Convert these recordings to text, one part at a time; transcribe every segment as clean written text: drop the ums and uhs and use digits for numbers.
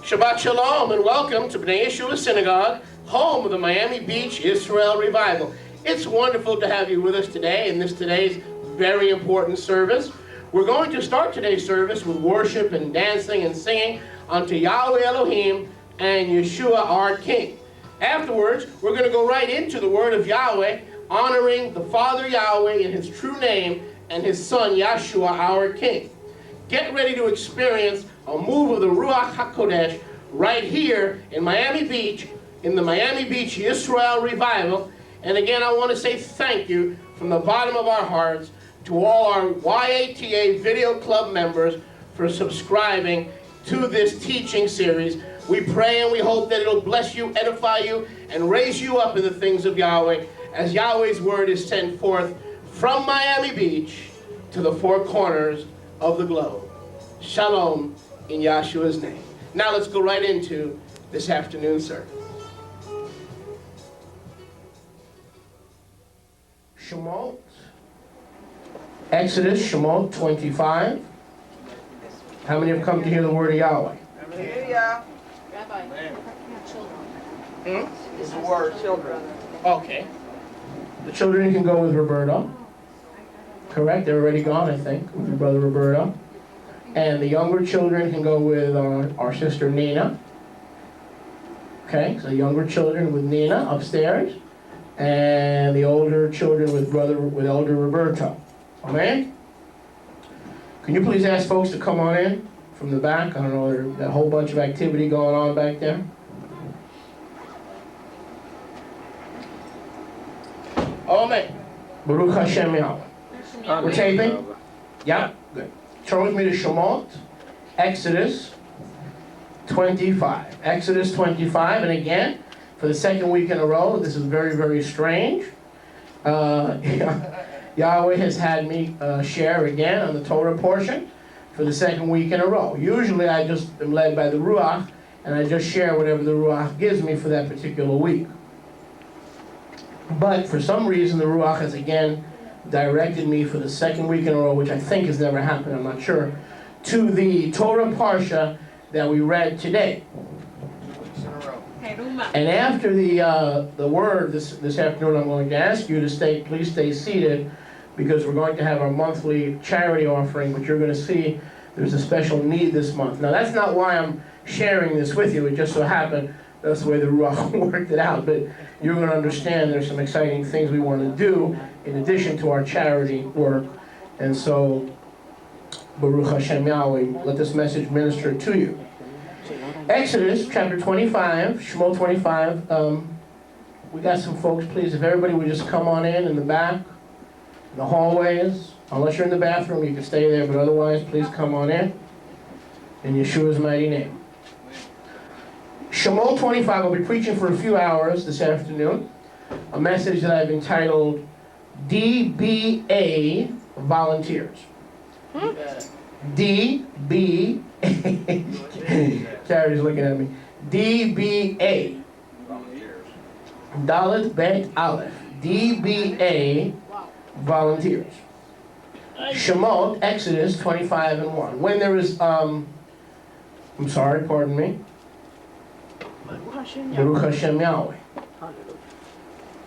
Shabbat Shalom and welcome to B'nai Yeshua Synagogue, home of the Miami Beach Israel Revival. It's wonderful to have you with us today in today's very important service. We're going to start today's service with worship and dancing and singing unto Yahweh Elohim and Yeshua our King. Afterwards, we're going to go right into the word of Yahweh, honoring the Father Yahweh in his true name and his Son Yeshua our King. Get ready to experience a move of the Ruach HaKodesh right here in Miami Beach, in the Miami Beach Israel Revival. And again, I want to say thank you from the bottom of our hearts to all our YATA Video Club members for subscribing to this teaching series. We pray and we hope that it'll bless you, edify you, and raise you up in the things of Yahweh as Yahweh's word is sent forth from Miami Beach to the four corners of the globe. Shalom in Yahshua's name. Now let's go right into this afternoon service. Shemot, Exodus, Shemot 25. How many have come to hear the word of Yahweh? Yeah. Rabbi, It's the word children. Okay. The children can go with Roberto. Correct? They're already gone, I think, with your brother Roberto. And the younger children can go with our sister Nina. Okay, so younger children with Nina upstairs. And the older children with elder Roberto. Amen? Can you please ask folks to come on in from the back? I don't know, there's a whole bunch of activity going on back there. Amen. Baruch Hashem Yahweh. We're taping? Yeah? Good. Turn with me to Shemot, Exodus 25. Exodus 25, and again, for the second week in a row, this is very, very strange. Yahweh has had me share again on the Torah portion for the second week in a row. Usually I just am led by the Ruach, and I just share whatever the Ruach gives me for that particular week. But for some reason, the Ruach has again directed me for the second week in a row, which I think has never happened, I'm not sure, to the Torah Parsha that we read today. 2 weeks in a row. And after the word this afternoon, I'm going to ask you to please stay seated, because we're going to have our monthly charity offering, but you're going to see there's a special need this month. Now, that's not why I'm sharing this with you. It just so happened that's the way the Ruach worked it out. But you're going to understand there's some exciting things we want to do in addition to our charity work. And so, Baruch Hashem Yahweh, let this message minister to you. Exodus chapter 25, Shemot 25. We got some folks, please, if everybody would just come on in the back, in the hallways. Unless you're in the bathroom, you can stay there, but otherwise, please come on in Yeshua's mighty name. Shemot 25, I'll be preaching for a few hours this afternoon, a message that I've entitled DBA Volunteers. DBA. Charity's looking at me. DBA. Volunteers. Dalet Bet Aleph. DBA Volunteers. Shemot, Exodus 25 and 1. When there is, I'm sorry, pardon me. Baruch Hashem Yahweh.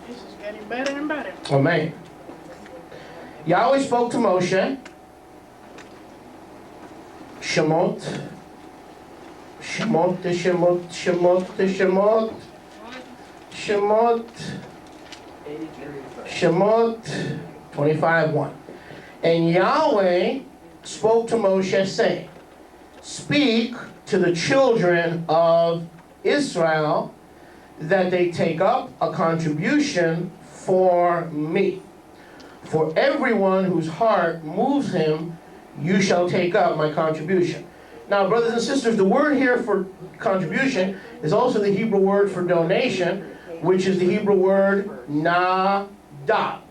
This is getting better and better. Amen. Yahweh spoke to Moshe. Shemot. Shemot, Shemot, Shemot, Shemot. Shemot. Shemot 25:1. And Yahweh spoke to Moshe, saying, speak to the children of Israel that they take up a contribution for me. For everyone whose heart moves him, you shall take up my contribution. Now, brothers and sisters, the word here for contribution is also the Hebrew word for donation, which is the Hebrew word nadab.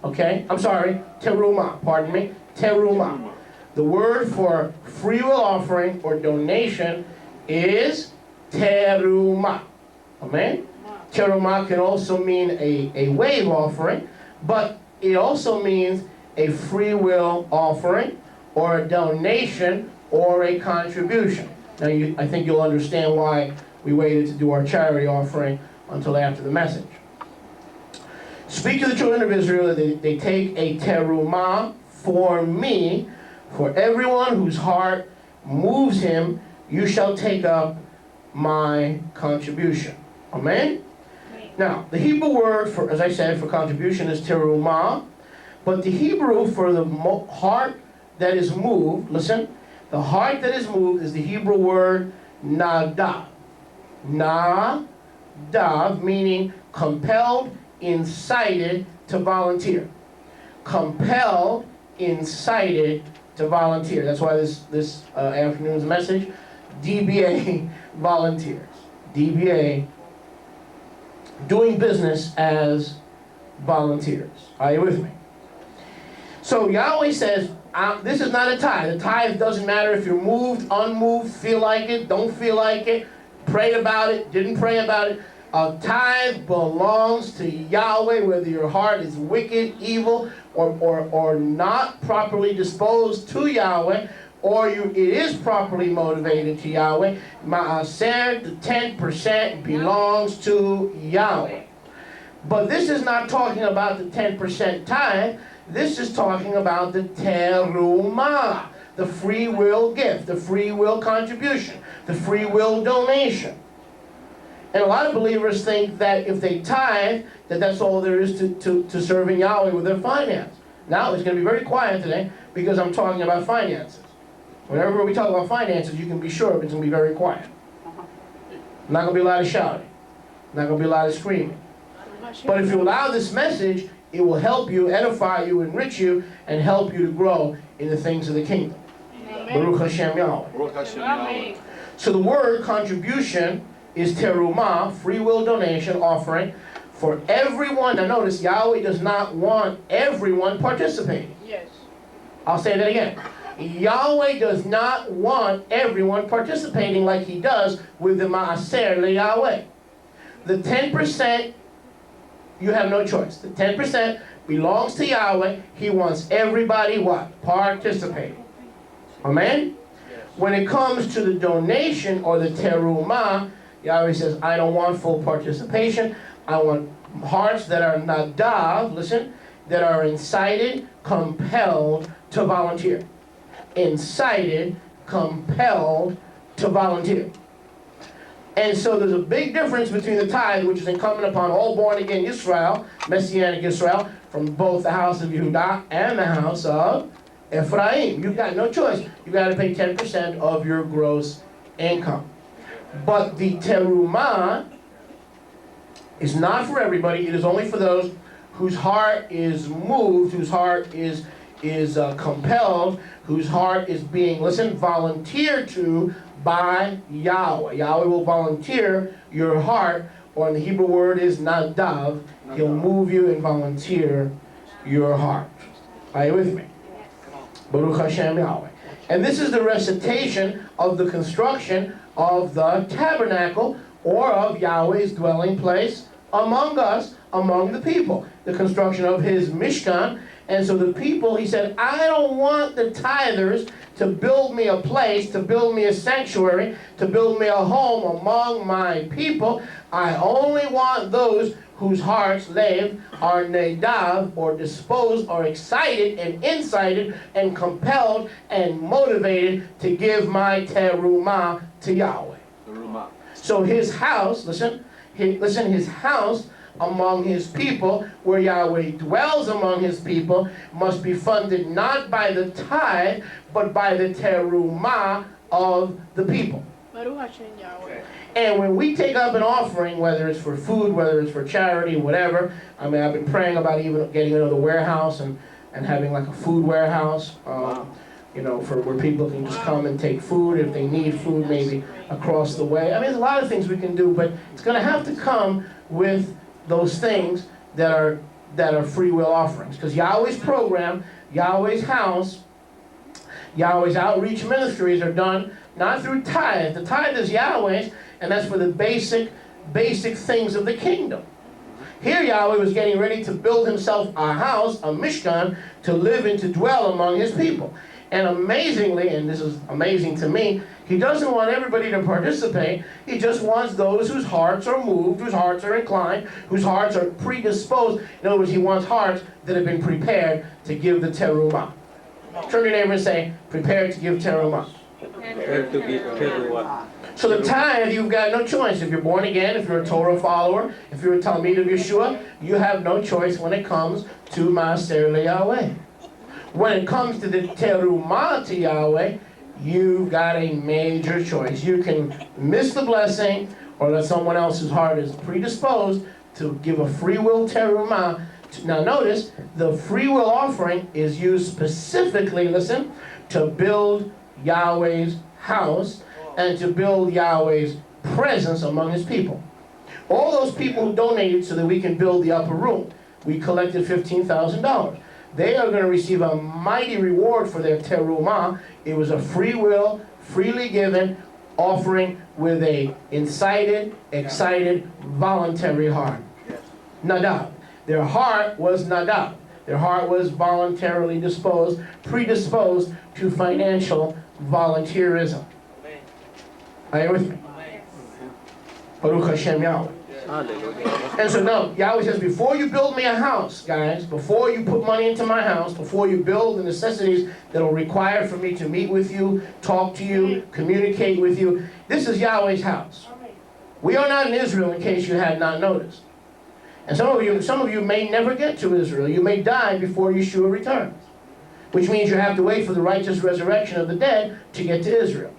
Okay? I'm sorry, terumah, pardon me, terumah. The word for free will offering or donation is terumah. Amen? Terumah can also mean a wave offering, but it also means a free will offering or a donation or a contribution. Now, I think you'll understand why we waited to do our charity offering until after the message. Speak to the children of Israel that they take a terumah for me, for everyone whose heart moves him, you shall take up my contribution. Amen? Now, the Hebrew word for, as I said, for contribution is terumah, but the Hebrew for the heart that is moved, listen, the heart that is moved is the Hebrew word nadav. Nadav, meaning compelled, incited to volunteer. Compelled, incited to volunteer. That's why this afternoon's message, DBA Volunteers. DBA, doing business as volunteers. Are you with me? So Yahweh says, this is not a tithe. The tithe doesn't matter if you're moved, unmoved, feel like it, don't feel like it, prayed about it, didn't pray about it. A tithe belongs to Yahweh, whether your heart is wicked, evil, or not properly disposed to Yahweh, or it is properly motivated to Yahweh. Ma'aser, the 10% belongs to Yahweh. But this is not talking about the 10% tithe. This is talking about the terumah, the free will gift, the free will contribution, the free will donation. And a lot of believers think that if they tithe, that's all there is to serving Yahweh with their finance. Now, it's going to be very quiet today because I'm talking about finances. Whenever we talk about finances, you can be sure it's going to be very quiet. Not going to be a lot of shouting. Not going to be a lot of screaming. But if you allow this message, it will help you, edify you, enrich you, and help you to grow in the things of the kingdom. Baruch Hashem Yahweh. Baruch Hashem Yahweh. So the word contribution is terumah, free will donation offering for everyone. Now notice, Yahweh does not want everyone participating. Yes. I'll say that again. Yahweh does not want everyone participating like he does with the Ma'aser le Yahweh. The 10%, you have no choice. The 10% belongs to Yahweh. He wants everybody what? Participating. Amen? When it comes to the donation or the terumah, Yahweh says, I don't want full participation. I want hearts that are nadav, listen, that are incited, compelled to volunteer. Incited, compelled to volunteer. And so there's a big difference between the tithe, which is incumbent upon all born-again Israel, Messianic Israel, from both the house of Yehudah and the house of Ephraim. You've got no choice. You've got to pay 10% of your gross income. But the terumah is not for everybody. It is only for those whose heart is moved, whose heart is compelled, whose heart is being, listen, volunteered to by Yahweh. Yahweh will volunteer your heart, or in the Hebrew word is nadav. He'll move you and volunteer your heart. Are you with me? Baruch Hashem Yahweh. And this is the recitation of the construction of the tabernacle, or of Yahweh's dwelling place among us, among the people. The construction of his Mishkan. And so the people, he said, I don't want the tithers to build me a place, to build me a sanctuary, to build me a home among my people. I only want those whose hearts, lev, are nadav, or disposed, or excited, and incited, and compelled, and motivated to give my terumah to Yahweh. So his house, listen, his house among his people, where Yahweh dwells among his people, must be funded not by the tithe, but by the terumah of the people. Baruch Hashem Yahweh. And when we take up an offering, whether it's for food, whether it's for charity, whatever, I mean, I've been praying about even getting another warehouse and having like a food warehouse, you know, for where people can just come and take food if they need food, maybe across the way. I mean, there's a lot of things we can do, but it's going to have to come with those things that are free will offerings. Because Yahweh's program, Yahweh's house, Yahweh's outreach ministries are done not through tithe. The tithe is Yahweh's, and that's for the basic things of the kingdom. Here Yahweh was getting ready to build himself a house, a Mishkan, to live and to dwell among his people. And amazingly, and this is amazing to me, he doesn't want everybody to participate. He just wants those whose hearts are moved, whose hearts are inclined, whose hearts are predisposed. In other words, he wants hearts that have been prepared to give the terumah. Turn to your neighbor and say, prepared to give terumah. Prepared to give terumah. So the tithe, you've got no choice. If you're born again, if you're a Torah follower, if you're a Talmid of Yeshua, you have no choice when it comes to Maaser Yahweh. When it comes to the terumah to Yahweh, you've got a major choice. You can miss the blessing, or let someone else's heart is predisposed to give a free will terumah. Now notice, the free will offering is used specifically, listen, to build Yahweh's house and to build Yahweh's presence among his people. All those people who donated so that we can build the upper room, we collected $15,000. They are going to receive a mighty reward for their terumah. It was a free will, freely given offering with a incited, excited, voluntary heart. Nadab. Their heart was nadab. Their heart was voluntarily disposed, predisposed to financial volunteerism. Are you with me? Baruch Hashem Yahweh. And so no, Yahweh says, before you build me a house, guys, before you put money into my house, before you build the necessities that will require for me to meet with you, talk to you, communicate with you, this is Yahweh's house. We are not in Israel, in case you had not noticed. And some of you may never get to Israel. You may die before Yeshua returns, which means you have to wait for the righteous resurrection of the dead to get to Israel.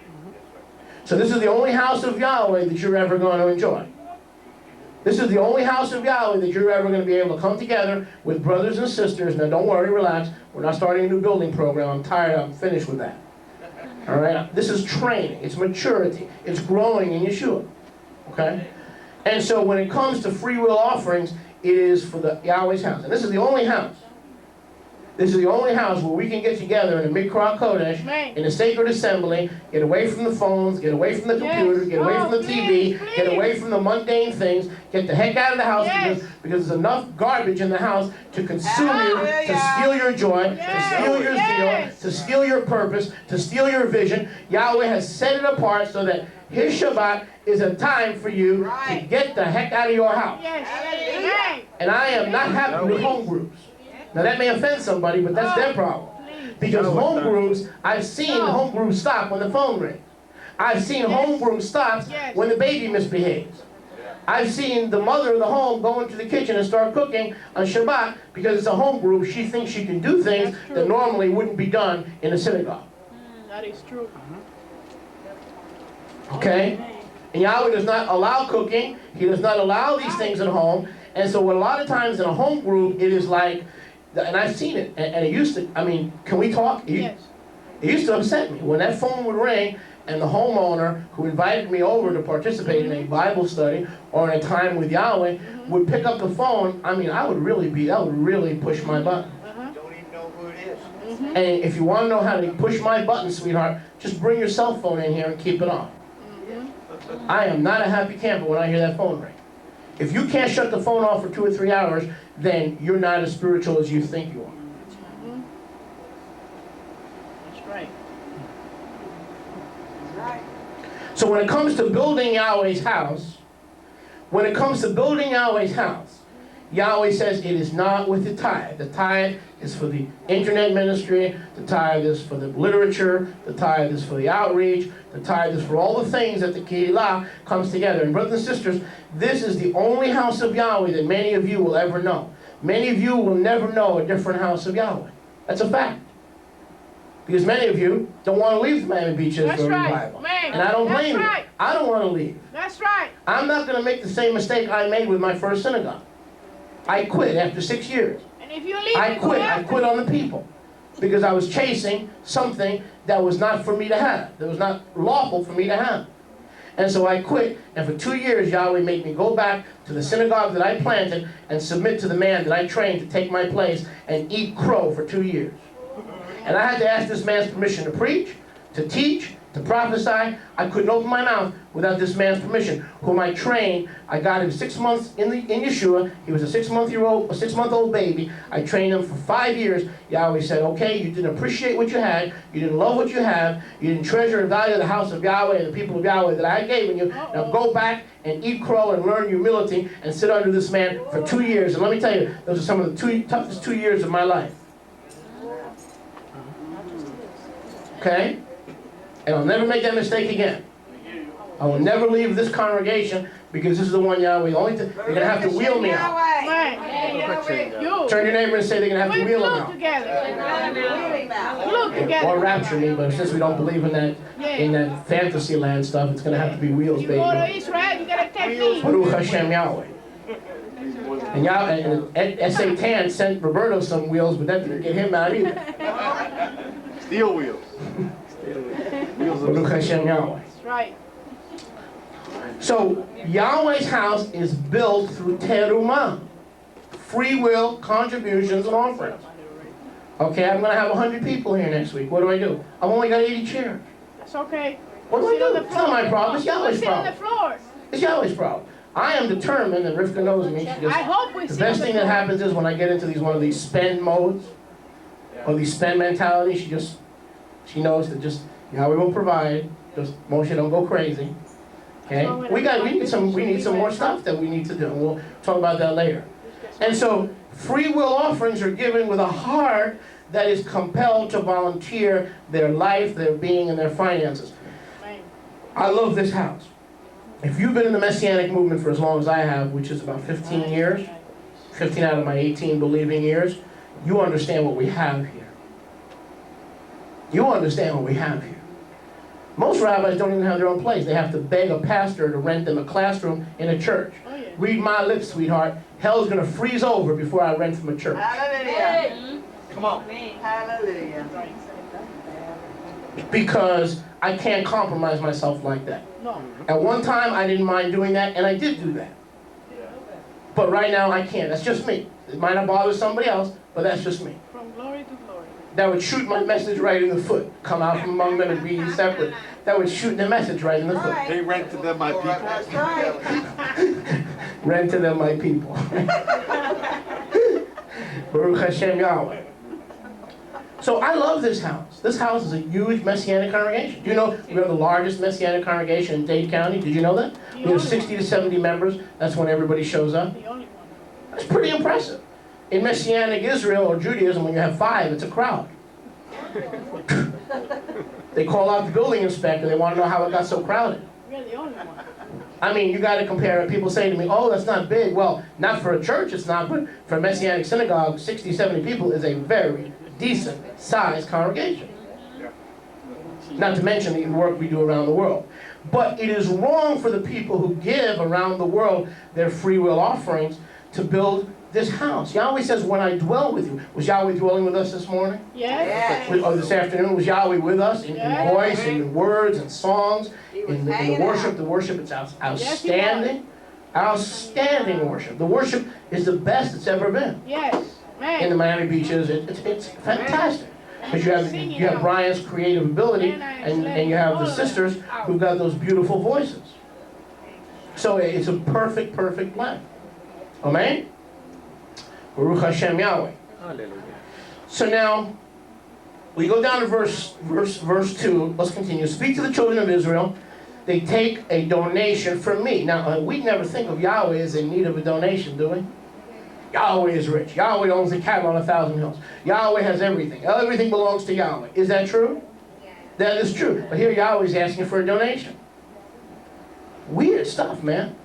So this is the only house of Yahweh that you're ever going to enjoy. This is the only house of Yahweh that you're ever going to be able to come together with brothers and sisters. Now don't worry, relax. We're not starting a new building program. I'm tired. I'm finished with that. All right? This is training. It's maturity. It's growing in Yeshua. Okay? And so when it comes to free will offerings, it is for the Yahweh's house. And this is the only house. This is the only house where we can get together in the Mikra Kodesh, in the sacred assembly, get away from the phones, get away from the computer, get away from the TV, get away from the mundane things, get the heck out of the house because there's enough garbage in the house to consume you, to steal your joy, to steal your zeal, to steal your purpose, to steal your vision. Yahweh has set it apart so that his Shabbat is a time for you to get the heck out of your house. And I am not happy with home groups. Now that may offend somebody, but that's their problem. Because home groups, I've seen home groups stop when the phone rings. I've seen home groups stop when the baby misbehaves. I've seen the mother of the home go into the kitchen and start cooking on Shabbat because it's a home group. She thinks she can do things that normally wouldn't be done in a synagogue. That is true. Okay? And Yahweh does not allow cooking. He does not allow these things at home. And so a lot of times in a home group, it is like, and I've seen it, and it used to, I mean, can we talk? It used to upset me. When that phone would ring, and the homeowner who invited me over to participate in a Bible study or in a time with Yahweh would pick up the phone, I mean, that would really push my button. Don't even know who it is. And if you want to know how to push my button, sweetheart, just bring your cell phone in here and keep it on. I am not a happy camper when I hear that phone ring. If you can't shut the phone off for 2 or 3 hours, then you're not as spiritual as you think you are. That's right. So when it comes to building Yahweh's house, Yahweh says it is not with the tithe. The tithe is for the internet ministry, the tithe is for the literature, the tithe is for the outreach, the tithe is for all the things that the Kehillah comes together. And brothers and sisters, this is the only house of Yahweh that many of you will ever know. Many of you will never know a different house of Yahweh. That's a fact. Because many of you don't want to leave the Miami Beach for a revival. And I don't blame you. I don't want to leave. That's right. I'm not going to make the same mistake I made with my first synagogue. I quit after 6 years. And if you leave, I quit on the people. Because I was chasing something that was not for me to have. That was not lawful for me to have. And so I quit. And for 2 years, Yahweh made me go back to the synagogue that I planted and submit to the man that I trained to take my place and eat crow for 2 years. And I had to ask this man's permission to preach, to teach, To prophesy, I couldn't open my mouth without this man's permission, whom I trained. I got him 6 months in Yeshua. He was a 6-month-old baby. I trained him for 5 years. Yahweh said, okay, you didn't appreciate what you had. You didn't love what you have. You didn't treasure and value the house of Yahweh and the people of Yahweh that I had given you. Now go back and eat crow and learn humility and sit under this man for 2 years. And let me tell you, those are some of the toughest 2 years of my life. Okay? And I'll never make that mistake again. I will never leave this congregation because this is the one Yahweh. They're going to have to wheel me out. Turn to your neighbor and say they're going to have to wheel him out. Or rapture me, but since we don't believe in that fantasy land stuff, it's going to have to be wheels, baby. You go to Israel, you got to take me. Baruch Hashem Yahweh. And S.A. Tan sent Roberto some wheels, but that didn't get him out either. Steel wheels. Baruch Hashem Yahweh. That's right. So Yahweh's house is built through terumah, free will, contributions, and offerings. Okay, I'm going to have 100 people here next week. What do I do? I've only got 80 chairs. That's okay. What do I do? It's not my problem. It's Yahweh's Sit on the problem. floor. It's Yahweh's problem. I am determined, and Rivka knows me. She just, I hope we the sit best on thing the that floor. happens is when I get into one of these spend modes, or these spend mentalities, she knows that just Yahweh will provide. Just Moshe, don't go crazy. Okay? We need some more stuff that we need to do. And we'll talk about that later. And so free will offerings are given with a heart that is compelled to volunteer their life, their being, and their finances. I love this house. If you've been in the Messianic movement for as long as I have, which is about 15 years, 15 out of my 18 believing years, you understand what we have here. You understand what we have here. Most rabbis don't even have their own place. They have to beg a pastor to rent them a classroom in a church. Oh, yeah. Read my lips, sweetheart. Hell's going to freeze over before I rent from a church. Hallelujah. Come on. Hallelujah. Because I can't compromise myself like that. No. At one time, I didn't mind doing that, and I did do that. But right now, I can't. That's just me. It might not bother somebody else, but that's just me. From glory to glory. That would shoot my message right in the foot. Come out from among them and be separate. That would shoot the message right in the foot. They rented them my people. Rent to them, my people. Baruch Hashem Yahweh. So I love this house. This house is a huge Messianic congregation. Do you know we are the largest Messianic congregation in Dade County? Did you know that? We have 60 to 70 members. That's when everybody shows up. The only one. That's pretty impressive. In Messianic Israel or Judaism, when you have 5, it's a crowd. They call out the building inspector. They want to know how it got so crowded. We're the only one. I mean, you got to compare it. People say to me, oh, that's not big. Well, not for a church, it's not. But for a Messianic synagogue, 60, 70 people is a very decent sized congregation. Not to mention the work we do around the world. But it is wrong for the people who give around the world their free will offerings to build this house. Yahweh says, when I dwell with you. Was Yahweh dwelling with us this morning? Yes. Or this afternoon? Was Yahweh with us in voice, in words, and songs, in the worship? The worship is outstanding. Outstanding worship. The worship is the best it's ever been. Yes. Man. In the Miami beaches, it's fantastic. Because you have Brian's creative ability, and you have the sisters who've got those beautiful voices. So it's a perfect blend. Amen? Baruch Hashem Yahweh. Hallelujah. So now, we go down to verse 2. Let's continue. Speak to the children of Israel. They take a donation from me. Now, we never think of Yahweh as in need of a donation, do we? Yahweh is rich. Yahweh owns the cattle on 1,000 hills. Yahweh has everything. Everything belongs to Yahweh. Is that true? That is true. But here Yahweh is asking for a donation. Weird stuff, man.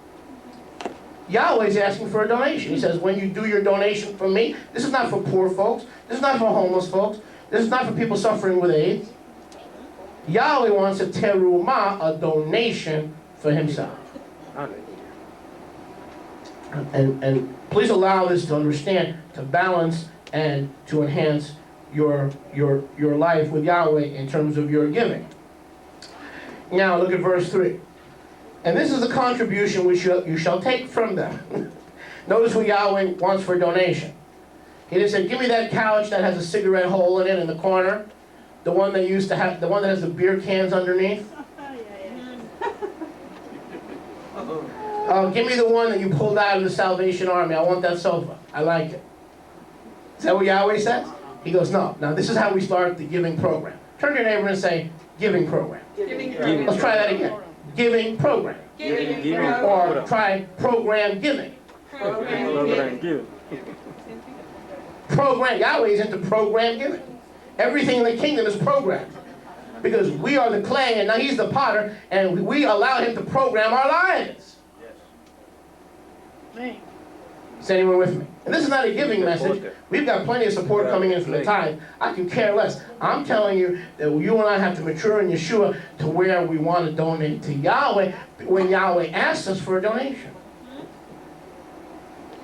Yahweh is asking for a donation. He says, when you do your donation from me, this is not for poor folks. This is not for homeless folks. This is not for people suffering with AIDS. Yahweh wants a terumah, a donation for himself. And please allow this to understand, to balance and to enhance your life with Yahweh in terms of your giving. Now look at verse 3. And this is the contribution which you shall take from them. Notice what Yahweh wants for a donation. He didn't say, give me that couch that has a cigarette hole in it in the corner. The one that used to have, the one that has the beer cans underneath? Give me the one that you pulled out of the Salvation Army. I want that sofa. I like it. Is that what Yahweh says? He goes, no. Now this is how we start the giving program. Turn to your neighbor and say, giving program. Let's try that again. Giving program. Or try program giving. Program. Yahweh is into program giving. Everything in the kingdom is programmed. Because we are the clay and now he's the potter and we allow him to program our lives. Man. Is anyone with me? And this is not a giving message. We've got plenty of support coming in from the tithe. I can care less. I'm telling you that you and I have to mature in Yeshua to where we want to donate to Yahweh when Yahweh asks us for a donation.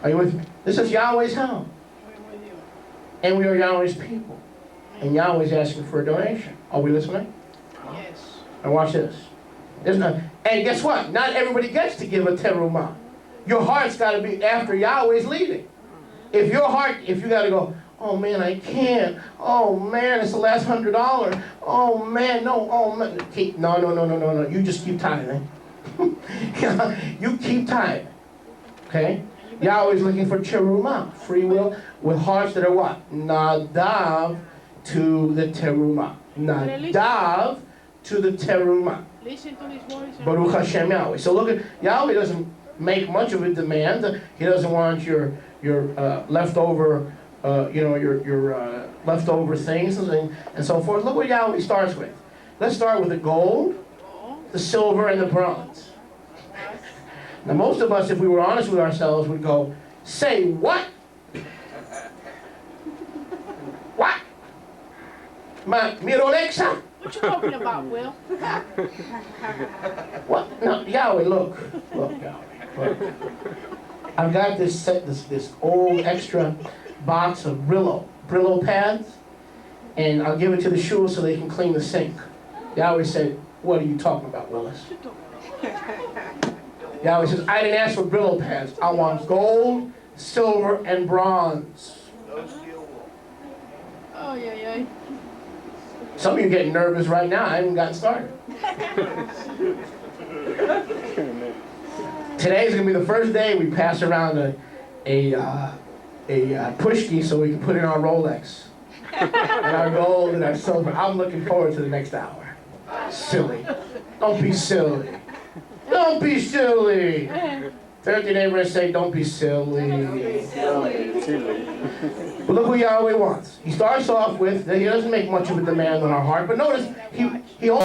Are you with me? This is Yahweh's house. And we are Yahweh's people. And Yahweh's asking for a donation. Are we listening? Yes. And watch this. There's not, and guess what? Not everybody gets to give a terumah. Your heart's got to be after Yahweh's leading. If your heart, if you got to go, oh man, I can't. Oh man, it's the last $100. Oh man, no. Oh man, no. You just keep tithing. You keep tithing. Okay? Yahweh's looking for terumah, free will, with hearts that are what? Nadav to the terumah. Nadav to the terumah. Listen to this voice. Baruch Hashem Yahweh. So look at, Yahweh doesn't make much of a demand. He doesn't want your leftover, your leftover things and so forth. Look what Yahweh starts with. Let's start with the gold, the silver, and the bronze. Now most of us, if we were honest with ourselves, would go, say what? What? Mirolexa? What you talking about, Will? What? No, Yahweh, look, Yahweh. Look. I've got this old extra box of Brillo pads, and I'll give it to the shul so they can clean the sink. Yahweh said, what are you talking about, Willis? Yahweh says, I didn't ask for Brillo pads. I want gold, silver, and bronze. Oh, yeah. Some of you are getting nervous right now. I haven't gotten started. Today's going to be the first day we pass around a pushki so we can put in our Rolex. And our gold and our silver. I'm looking forward to the next hour. Silly. Don't be silly. Don't be silly. Turn to your neighbor and say, don't be silly. But look what Yahweh wants. He starts off with, he doesn't make much of a demand on our heart, but notice, he only